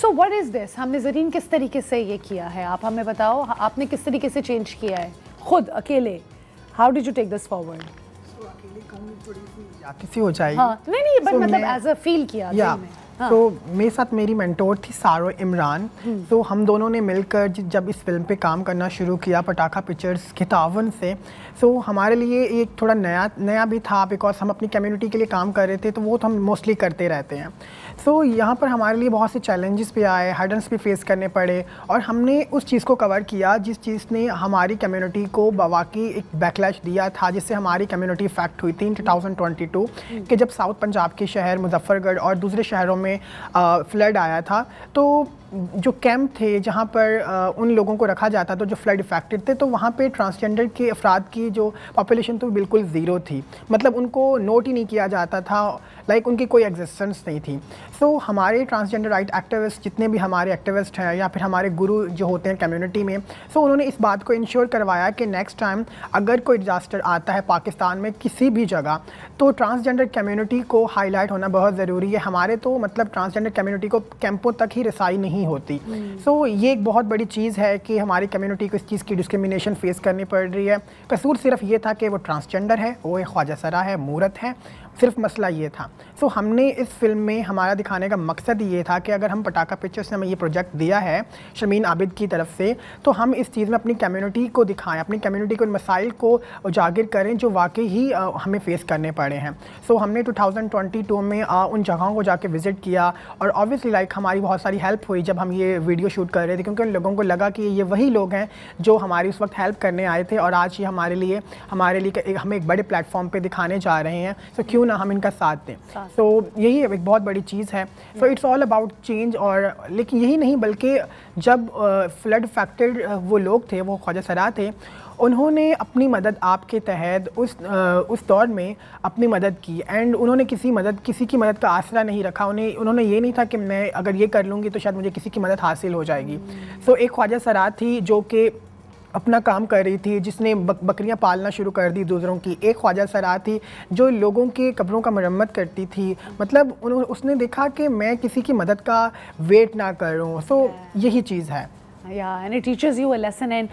So what is this? हमने ज़रीन किस तरीके से ये किया है, आप हमें बताओ, आपने किस तरीके से चेंज किया है खुद अकेले? How did you take this forward? अकेले कहूँ थोड़ी सी जाती हो जाएगी। हाँ, नहीं बट मतलब एज अ फील किया तो मेरे साथ मेरी मेंटोर थी सारो इमरान। तो हम दोनों ने मिलकर जब इस फिल्म पे काम करना शुरू किया पटाखा पिक्चर्स के तावन से, तो हमारे लिए एक थोड़ा नया भी था, बिकॉज हम अपनी कम्युनिटी के लिए काम कर रहे थे, तो वो तो हम मोस्टली करते रहते हैं। सो यहाँ पर हमारे लिए बहुत से चैलेंजेस भी आए, हर्डल्स भी फेस करने पड़े, और हमने उस चीज़ को कवर किया जिस चीज़ ने हमारी कम्युनिटी को वाकई एक बैकलैश दिया था, जिससे हमारी कम्युनिटी इफेक्ट हुई थी इन 2022 कि जब साउथ पंजाब के शहर मुजफ्फरगढ़ और दूसरे शहरों में फ्लड आया था। तो जो कैंप थे जहाँ पर उन लोगों को रखा जाता तो जो फ्लड इफेक्टेड थे, तो वहाँ पे ट्रांसजेंडर के अफराद की जो पॉपुलेशन तो बिल्कुल ज़ीरो थी, मतलब उनको नोट ही नहीं किया जाता था, लाइक उनकी कोई एग्जिस्टेंस नहीं थी। सो हमारे ट्रांसजेंडर राइट एक्टिविस्ट जितने भी हमारे एक्टिविस्ट हैं या फिर हमारे गुरु जो होते हैं कम्युनिटी में, सो उन्होंने इस बात को इंश्योर करवाया कि नेक्स्ट टाइम अगर कोई डिज़ास्टर आता है पाकिस्तान में किसी भी जगह, तो ट्रांसजेंडर कम्युनिटी को हाईलाइट होना बहुत ज़रूरी है। हमारे तो मतलब ट्रांसजेंडर कम्युनिटी को कैंपों तक ही रसाई नहीं होती। सो ये एक बहुत बड़ी चीज़ है कि हमारी कम्युनिटी को इस चीज़ की डिस्क्रिमिनेशन फेस करनी पड़ रही है। कसूर सिर्फ ये था कि वो ट्रांसजेंडर है, वो एक ख्वाजा सरा है, मूरत है, सिर्फ मसला ये था। सो हमने इस फिल्म में हमारा दिखाने का मकसद ये था कि अगर हम पटाखा पिक्चर्स ने हमें ये प्रोजेक्ट दिया है शमीन आबिद की तरफ से, तो हम इस चीज़ में अपनी कम्युनिटी को दिखाएं, अपनी कम्युनिटी को इन मसाइल को उजागर करें जो वाकई ही हमें फेस करने पड़े हैं। सो हमने 2022 में उन जगहों को जाके विज़िट किया, और ऑब्वियसली लाइक हमारी बहुत सारी हेल्प हुई जब हम ये वीडियो शूट कर रहे थे, क्योंकि उन लोगों को लगा कि ये वही लोग हैं जो हमारी उस वक्त हेल्प करने आए थे, और आज ये हमारे लिए हम एक बड़े प्लेटफॉर्म पे दिखाने जा रहे हैं। सो क्यों ना हम इनका साथ दें। सो यही एक बहुत बड़ी चीज़ है। So it's all about change. और लेकिन यही नहीं, बल्कि जब फ्लड अफेक्टेड वो लोग थे, वो ख्वाजा सरा थे, उन्होंने अपनी मदद आपके तहत उस दौर में अपनी मदद की, एंड उन्होंने किसी की मदद का आसरा नहीं रखा। उन्होंने ये नहीं था कि मैं अगर ये कर लूँगी तो शायद मुझे किसी की मदद हासिल हो जाएगी। सो एक ख्वाजा सरा थी जो कि अपना काम कर रही थी, जिसने बकरियां पालना शुरू कर दी दूसरों की। एक ख्वाजा सरा थी जो लोगों के कब्रों का मरम्मत करती थी, मतलब उसने देखा कि मैं किसी की मदद का वेट ना करूं। सो यही चीज़ है। And it teachers you a lesson and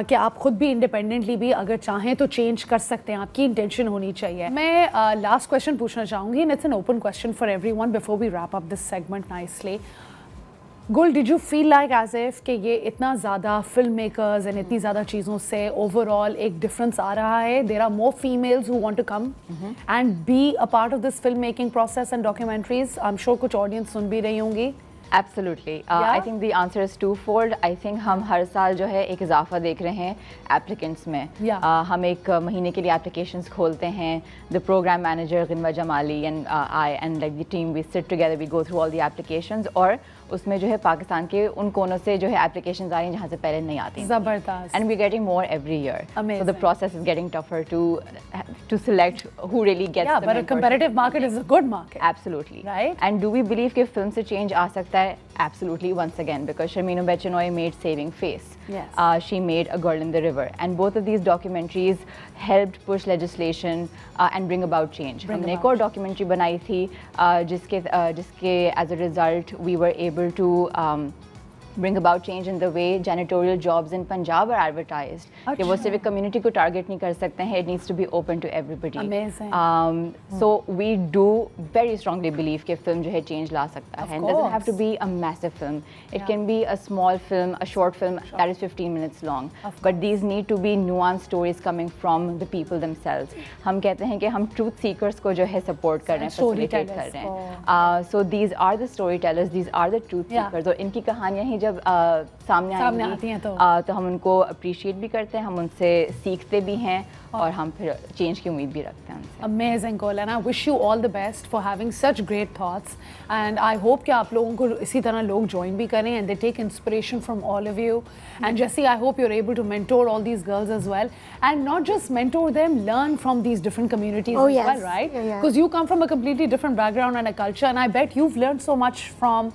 कि आप खुद भी इंडिपेंडेंटली भी अगर चाहें तो चेंज कर सकते हैं, आपकी इंटेंशन होनी चाहिए। मैं लास्ट क्वेश्चन पूछना चाहूँगी, and it's an open question for everyone before we wrap up this segment nicely. Gul, did you feel like as if कि ये इतना ज़्यादा फिल्म मेकर्स एंड इतनी ज़्यादा चीज़ों से ओवरऑल एक डिफरेंस आ रहा है? There are more females who want to come and be a part of this film making process and documentaries. I am sure कुछ ऑडियंस सुन भी रही होंगी। Absolutely. I think the answer is twofold. I think हम हर साल जो है एक इजाफा देख रहे हैं एप्लीकेंट्स में। हम एक महीने के लिए एप्लीकेशंस खोलते हैं। The program manager गिनवा Jamali and I and like the team we sit together, we go through all the applications, और उसमें जो है पाकिस्तान के उन कोनों से जो है एप्लीकेशंस आ रही हैं जहाँ से पहले नहीं आती। ज़बरदस्त। And we're getting more every year. Amazing. So the process is getting tougher to select who really gets the mentorship. But a competitive market is a good market. Absolutely. Right. And do we believe कि film से change आ सकता है? Absolutely, once again, because Sharmeen Obechinoy made Saving Face. Yes. She made A Girl in the River, and both of these documentaries helped push legislation and bring about change. हमने एक और documentary बनाई थी जिसके as a result we were able to bring about change in the way janitorial jobs in Punjab are advertised. कि वो सिर्फ community को target नहीं कर सकते हैं, it needs to be open to everybody. Amazing. So we do very strongly believe कि film जो है change ला सकता है. It doesn't have to be a massive film. It can be a small film, a short film that is 15 minutes long. But these need to be nuanced stories coming from the people themselves. हम कहते हैं कि हम truth seekers को जो है support कर रहे हैं, facilitate कर रहे हैं. So these are the storytellers, these are the truth seekers. और इनकी कहानियाँ ही जब सामने आती हैं तो हम उनको अप्रिशिएट भी करते हैं, हम उनसे सीखते भी हैं, और हम फिर चेंज की उम्मीद भी रखते हैं उनसे। Amazing, Gul, and I wish you all the best for having such great thoughts, and I hope कि आप लोगों को इसी तरह लोग join भी करें and they take inspiration from all of you. And Jessie, I hope you're able to mentor all these girls as well, and not just mentor them, learn from these different communities as well, right? Because you come from a completely different background and a culture, and I bet you've learned so much from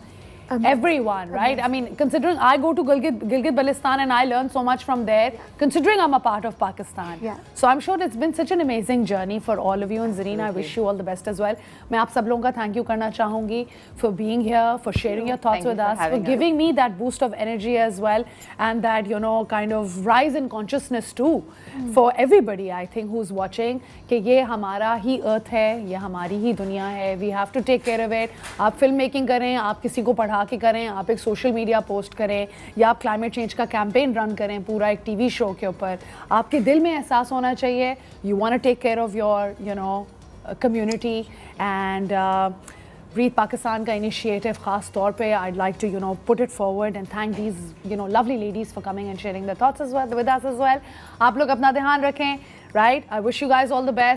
everyone, right? I mean, considering I go to Gilgit-Baltistan and I learn so much from there, considering I'm a part of Pakistan. Yeah. So I'm sure it's been such an amazing journey for all of you. And Zareen, I wish you all the best as well. मैं आप सब लोगों का thank you करना चाहूँगी for being here, for sharing your thoughts with us, for giving me that boost of energy as well, and that, you know, kind of rise in consciousness too for everybody, I think, who's watching, कि ये हमारा ही earth है, ये हमारी ही दुनिया है. We have to take care of it. आप film making करें, आप किसी को पढ़ा के करें, आप एक सोशल मीडिया पोस्ट करें, या आप क्लाइमेट चेंज का कैंपेन रन करें पूरा एक टीवी शो के ऊपर, आपके दिल में एहसास होना चाहिए you want to take care of your, you know, community. And Breathe Pakistan का initiative खास तौर पे I'd like to, you know, put it forward and thank these, you know, lovely ladies for coming and sharing their thoughts as well with us as well. आप लोग अपना ध्यान रखें, right? I wish you guys all the best.